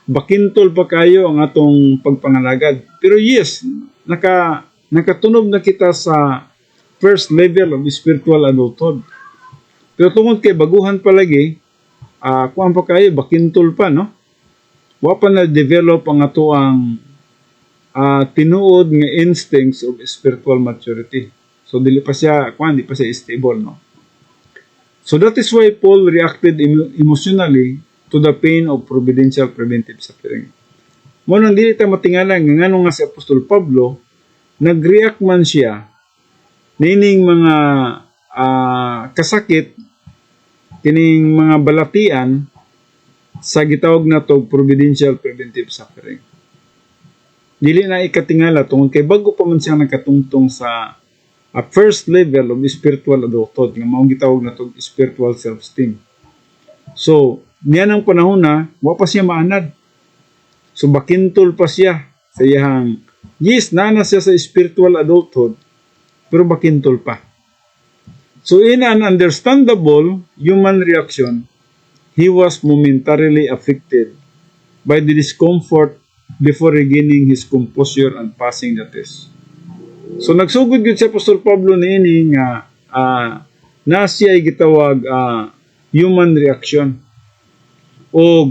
Bakintol pa kayo ang atong pagpangalagad. Pero yes, nakatunog na kita sa first level of spiritual adulthood. Pero tungod kay baguhan pa lagi, kung pa kayo, bakintol pa, no? Wa pa na-develop ang ato ang tinuod nga instincts of spiritual maturity. So, di pa siya stable, no? So, that is why Paul reacted emotionally to the pain of providential preventive suffering. Mo nang dili ta matingala nga ngano nga si Apostol Pablo nag-react man siya nining mga kasakit kining mga balatian sa gitawag nato providential preventive suffering. Dili na ikatingala tungod kay bago pa man siya nagkatungtong sa first level of spiritual adulthood nga maong gitawag nato spiritual self-esteem. So, niya ng panahon na, wa pa siya maanad. So, bakintol pa siya sa iyang, yes, nana siya sa spiritual adulthood, pero bakintol pa. So, in an understandable human reaction, he was momentarily affected by the discomfort before regaining his composure and passing the test. So, nagsugod yun si Apostol Pablo niini nga na siya ay gitawag human reaction. O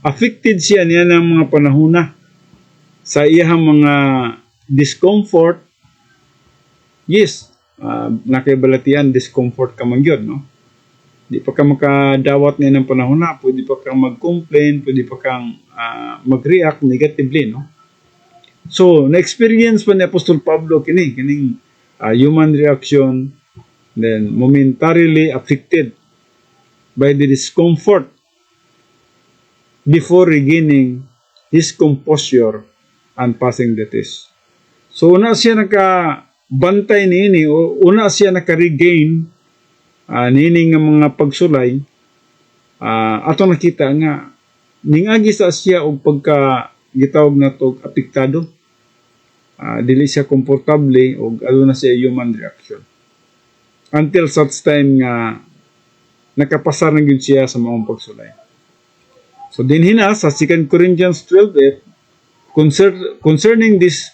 affected siya niya ng mga panahona sa iyang mga discomfort. Yes, nakaibalatian, discomfort ka man yun, no? Di pa ka makadawat niya ng panahona, pwede pa kang mag-complain, pwede pa kang mag-react negatively, no? So, na-experience pa ni Apostol Pablo kining human reaction, then momentarily affected by the discomfort before regaining his composure and passing the test. So, una siya nakabantay niini, una siya naka-regain niini nga mga pagsulay, ato nakita nga, ningagi sa siya og pagka gitawag na to apektado. Dili siya komportable og aduna siya human reaction. Until such time nga nakapasar na gyud siya sa maong pagsulay. So dinhina sa 2 Corinthians 12:8, concerning this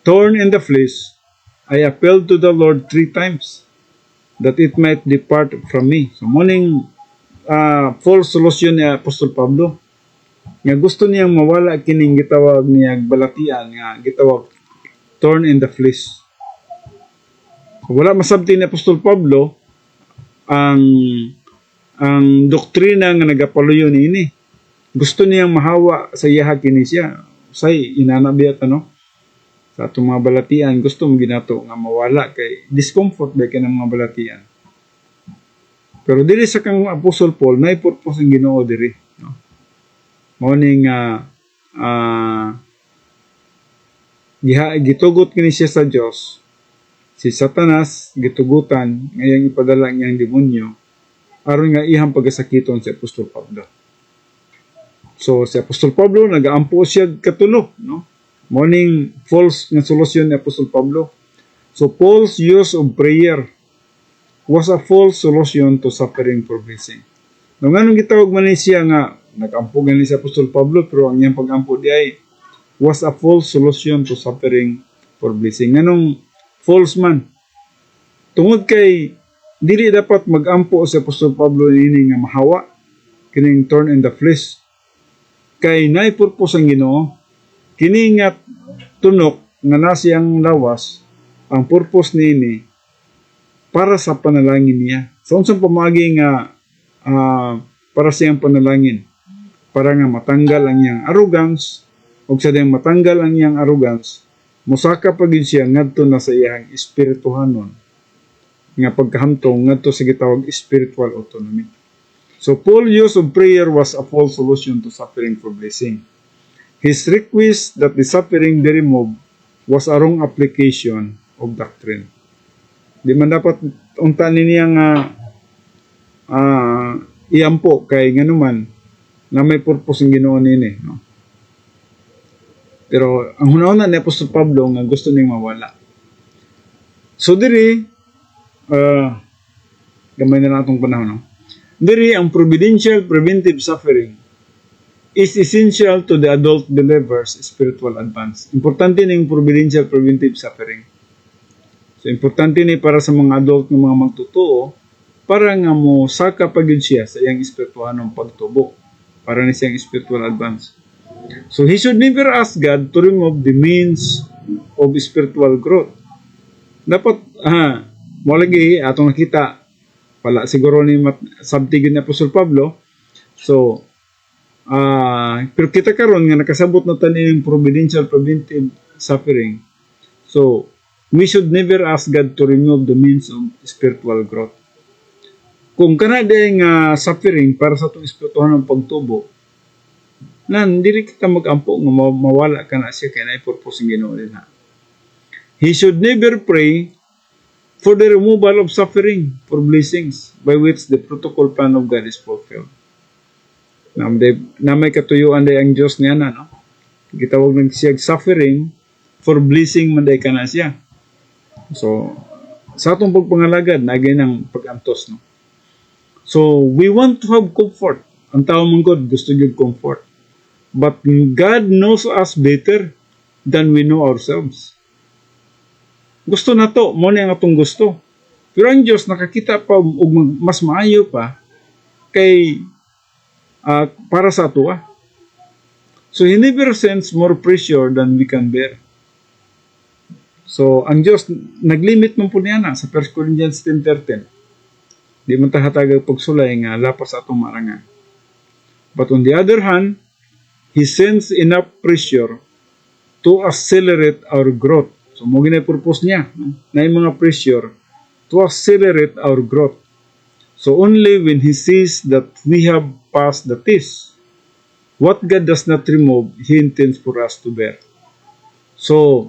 thorn in the flesh, I appealed to the Lord 3 times that it might depart from me. So morning false solution ni Apostol Pablo nga gusto niyang mawala kining gitawag niya balatian nga gitawag thorn in the flesh. So, wala masabti ni Apostol Pablo ang doktrina nga nagapaluyo niini. Gusto niyang mahawa sa iyaha kini siya. Say inanabiyat sa atong mga balatian, gusto mo ginato nga mawala kay discomfort ba kay ng mga balatian. Pero dili sa kang Apostle Paul na purpose ang Ginoo diri, no? Morning gitugot kini siya sa Dios. Si Satanas gitugutan ngayang ipadala niya ang demonyo aron nga ihang pagasakiton si Apostol Pablo. So, si Apostol Pablo, nag-aampo siya katulo, no? Morning false nga solusyon ni Apostol Pablo. So, Paul's use of prayer was a false solution to suffering for blessing. Nung anong gitawag man siya nga, nag-ampo ganin si Apostol Pablo, pero ang iyang pag-ampo di ay was a false solution to suffering for blessing. Anong false man? Tungod kay, dili dapat mag-ampo si Apostol Pablo ini nga mahawa, kining thorn in the flesh. Kay naipurpos ang Ginoo, kini nga tunok nga nasiyang lawas, ang purpose niini para sa panalangin niya. So, unsang pamagi nga para siyang panalangin, para nga matanggal ang iyang arrogance, o sa diyang matanggal ang iyang arrogance, Musaka pa gid siya ngadto na sa iyang espirituhanon nga pagkahamtong ngadto sa gitawag spiritual autonomy. So Paul's use of prayer was a false solution to suffering for blessing. His request that the suffering be removed was a wrong application of doctrine. Di man dapat unta niya nga iampo kay nganuman na may purpose ang Ginoo nini, no? Pero ang hunahuna ni Apostol Pablo nga gusto ning mawala. So diri gamay na natong panahon, no? Diri ang providential preventive suffering is essential to the adult believer's spiritual advance. Importante ning providential preventive suffering. So importante ni para sa mga adult ng mga magtutuo para nga mo saka pagid siya sa iyang espirituhanong pagtubo para ni siyang spiritual advance. So he should never ask God to remove the means of spiritual growth. Dapat mo lagi atong nakita pala siguro ni sabtigin ni Apostol Pablo. So pero kita karon nga nakasabot na taning providential preventive suffering. So we should never ask God to remove the means of spiritual growth. Kung kana day nga suffering para sa atong espirituhanong pagtubo, nan dili kita magampo nga mawala kana siya kay naay purpose ng Ginoo dinha. He should never pray for the removal of suffering for blessings by which the protocol plan of God is fulfilled. Na may katuyuan day ang Dios niya na, no? Gitawag ng siya suffering for blessing man day kana siya. So sa atong pagpangalagad na ng pag-antos, no? So we want to have comfort. Ang tao mong God gusto gyud comfort. But God knows us better than we know ourselves. Gusto na to, mo na ang atong gusto. Pero ang Diyos nakakita pa og mas maayo pa kay para sa ato. So He never sends more pressure than we can bear. So ang Diyos naglimit man po niya na sa 1 Corinthians 10:13. Di man ta hatag pagsulay nga lapas atong marangan. But on the other hand, He sends enough pressure to accelerate our growth. So, mo ginay purpose niya, na yung mga pressure to accelerate our growth. So, only when He sees that we have passed the test, what God does not remove, He intends for us to bear. So,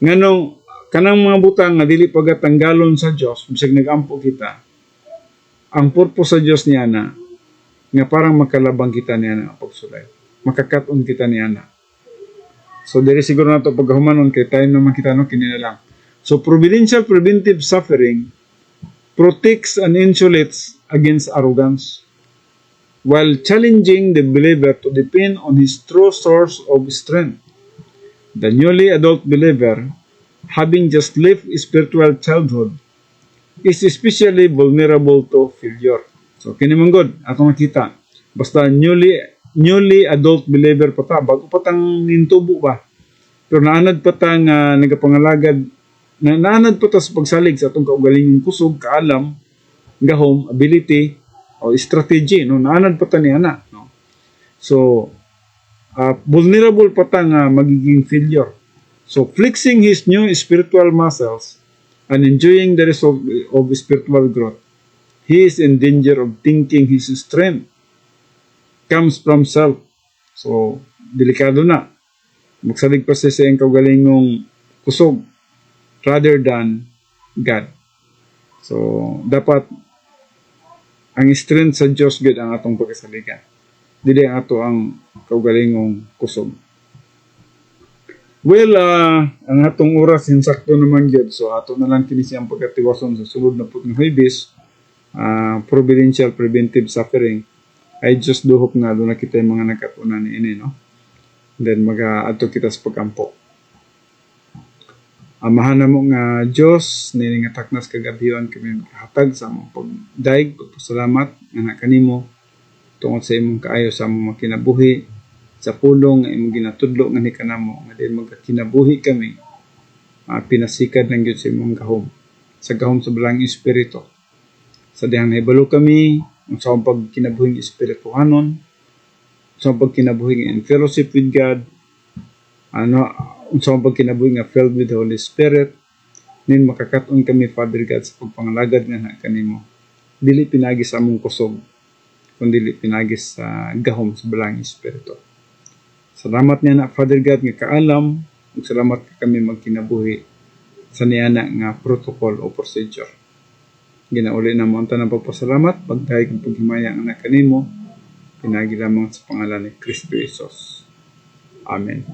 nganong, kanang mga butang nga dili pagatanggalon sa Dios, bisag nagampo kita, ang purpose sa Dios niya na, nga parang makalabang kita niya na pagsulay. Makakaton kita niya na. So, diri siguro na ito pagkahumanon kay tayo naman kita no, kinina lang. So, providential preventive suffering protects and insulates against arrogance while challenging the believer to depend on his true source of strength. The newly adult believer, having just left spiritual childhood, is especially vulnerable to failure. So, kinimanggod, atong nakita. Basta newly adult believer pa ta, bago pa tang nintubo ba. Pero naanad pa tang nagapangalagad, naanad pa ta sa pagsalig sa atong kaugalingong kusog, kaalam, gahom, ability, o strategy, no? Naanad pa ta ni ana. No? So, vulnerable pa ta nga magiging failure. So, flexing his new spiritual muscles and enjoying the result of spiritual growth, he is in danger of thinking his strength comes from self. So, delikado na. Magsalig pa siya sa iyang kaugalingong kusog rather than God. So, dapat ang strength sa Diyos God ang atong pagkasaligan. Dili ang ato ang kaugalingong kusog. Well, ang atong oras insakto naman God. So, ato na lang kini siyang pagkatiwason sa sulod na putong Huwebes. Providential preventive suffering ay just duhok nga doon na kita yung mga nagkatunan ni ini, no? Then mag-ato kita sa pagkampo. Amahan na mo nga Diyos, niningatak nas kagabihan kami hatag sa mong pagdaig, pagpasalamat, nga kanimo tungkol sa imong kaayo sa among makinabuhi, sa pulong nga imong ginatudlo nga ni kanamo, nga din magkakinabuhi kami, pinasikad ng Diyos sa imong gahom sa balang espiritu. Sa dihang naibalo kami, sa akong pagkinabuhing espirituhanon, sa akong pagkinabuhing in fellowship with God, unsa man pag kinabuhi nga filled with the Holy Spirit, nin makakaton kami, Father God, sa pagpangalagad nga na kanimo. Dili pinagi sa among kusog, kundi pinagis sa gahom sa balang Espiritu. Salamat niya na, Father God, nga kaalam, ug salamat ka kami magkinabuhi sa niyana nga protocol o procedure. Ginauli na mo ang tanang pagpasalamat, pagdahig ang paghimaya ang anak kanimo, pinagi lamang sa pangalan ni Kristo Jesus. Amen.